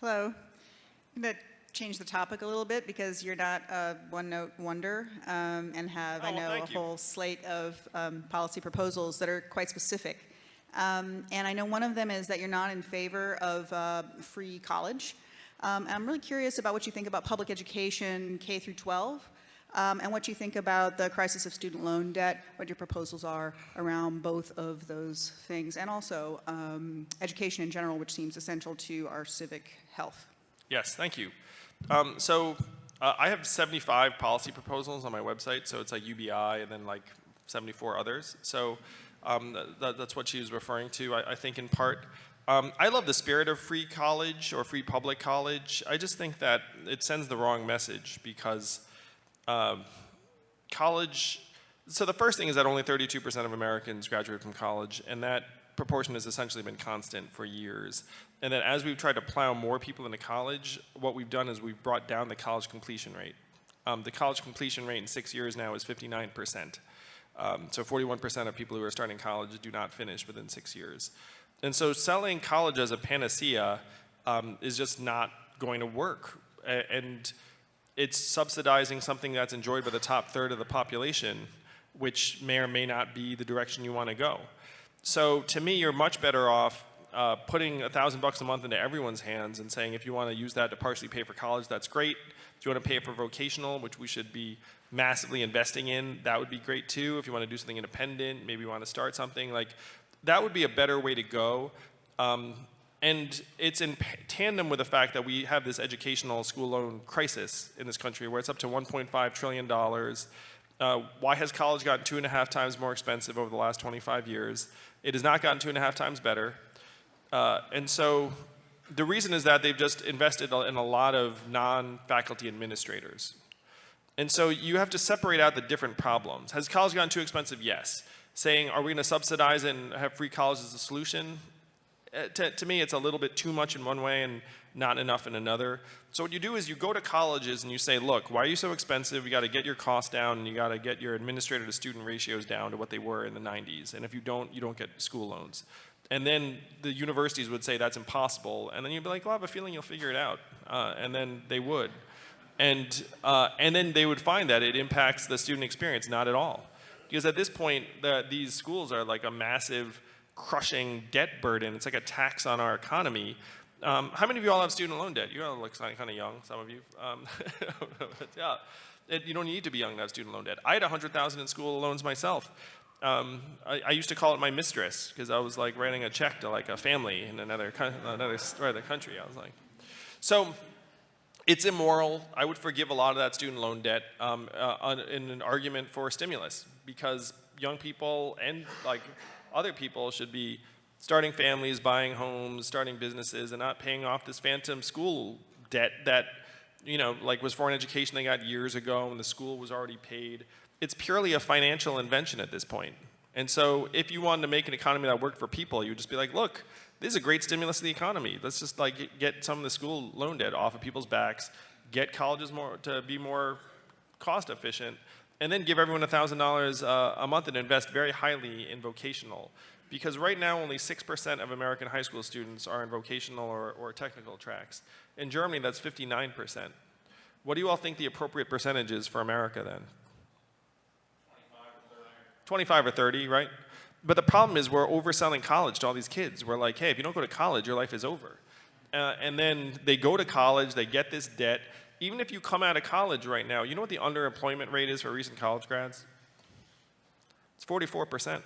Hello. I'm going to change the topic a little bit because you're not a one-note wonder and have, I know, a whole slate of policy proposals that are quite specific. And I know one of them is that you're not in favor of free college. And I'm really curious about what you think about public education K through 12. And what you think about the crisis of student loan debt, what your proposals are around both of those things, and also education in general, which seems essential to our civic health. Yes, thank you. I have 75 policy proposals on my website, so it's like UBI and then like 74 others. So that's what she was referring to, I think, in part. I love the spirit of free college or free public college. I just think that it sends the wrong message because college, so the first thing is that only 32% of Americans graduate from college, and that proportion has essentially been constant for years. And then as we've tried to plow more people into college, what we've done is we've brought down the college completion rate. The college completion rate in 6 years now is 59%. So 41% of people who are starting college do not finish within 6 years. And so selling college as a panacea is just not going to work. And it's subsidizing something that's enjoyed by the top third of the population, which may or may not be the direction you want to go. So to me, you're much better off putting $1,000 a month into everyone's hands and saying, if you want to use that to partially pay for college, that's great. If you want to pay for vocational, which we should be massively investing in, that would be great too. If you want to do something independent, maybe you want to start something, like that would be a better way to go. And it's in tandem with the fact that we have this educational school loan crisis in this country where it's up to $1.5 trillion. Why has college gotten 2.5 times more expensive over the last 25 years? It has not gotten 2.5 times better. And so the reason is that they've just invested in a lot of non-faculty administrators. And so you have to separate out the different problems. Has college gotten too expensive? Yes. Saying, are we going to subsidize and have free college as a solution? To me, it's a little bit too much in one way and not enough in another. So what you do is you go to colleges and you say, look, why are you so expensive? You got to get your costs down and you got to get your administrator to student ratios down to what they were in the 90s. And if you don't get school loans. And then the universities would say that's impossible. And then you'd be like, well, I have a feeling you'll figure it out. And then they would. And then they would find that it impacts the student experience, not at all. Because at this point, these schools are like a massive crushing debt burden. It's like a tax on our economy. How many of you all have student loan debt? You all look kind of young, some of you. Yeah, you don't need to be young to have student loan debt. I had $100,000 in school loans myself. I used to call it my mistress because I was like writing a check to like a family in another part of the country. I was like, so it's immoral. I would forgive a lot of that student loan debt in an argument for stimulus because young people and like other people should be starting families, buying homes, starting businesses, and not paying off this phantom school debt that, you know, like was for an education they got years ago and the school was already paid. It's purely a financial invention at this point. And so if you wanted to make an economy that worked for people, you would just be like, look, this is a great stimulus to the economy. Let's just like get some of the school loan debt off of people's backs, get colleges to be more cost efficient, and then give everyone $1,000 a month and invest very highly in vocational. Because right now only 6% of American high school students are in vocational or technical tracks. In Germany, that's 59%. What do you all think the appropriate percentage is for America then? 25 or 30, right? But the problem is we're overselling college to all these kids. We're like, hey, if you don't go to college, your life is over. And then they go to college, they get this debt. Even if you come out of college right now, you know what the underemployment rate is for recent college grads? It's 44%.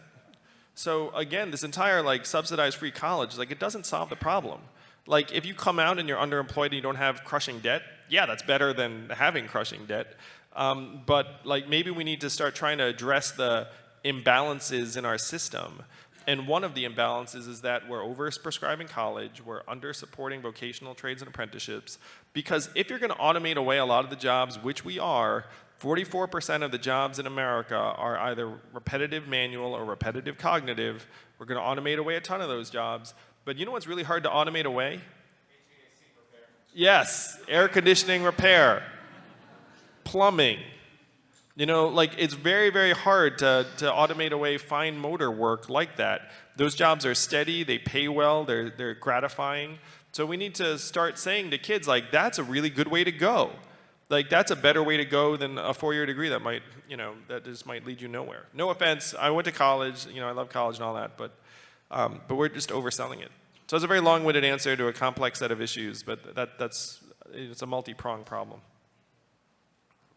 So again, this entire like subsidized free college, like it doesn't solve the problem. Like if you come out and you're underemployed and you don't have crushing debt, yeah, that's better than having crushing debt. But like maybe we need to start trying to address the imbalances in our system. And one of the imbalances is that we're over-prescribing college, we're under-supporting vocational trades and apprenticeships, because if you're going to automate away a lot of the jobs, which we are, 44% of the jobs in America are either repetitive manual or repetitive cognitive. We're going to automate away a ton of those jobs. But you know what's really hard to automate away? HVAC repair. Yes, air conditioning repair, plumbing. You know, like it's very, very hard to automate away fine motor work like that. Those jobs are steady, they pay well, they're gratifying. So we need to start saying to kids, like, that's a really good way to go. Like, that's a better way to go than a 4-year degree that might, that just might lead you nowhere. No offense, I went to college, I love college and all that, but we're just overselling it. So it's a very long-winded answer to a complex set of issues, but it's a multi-pronged problem.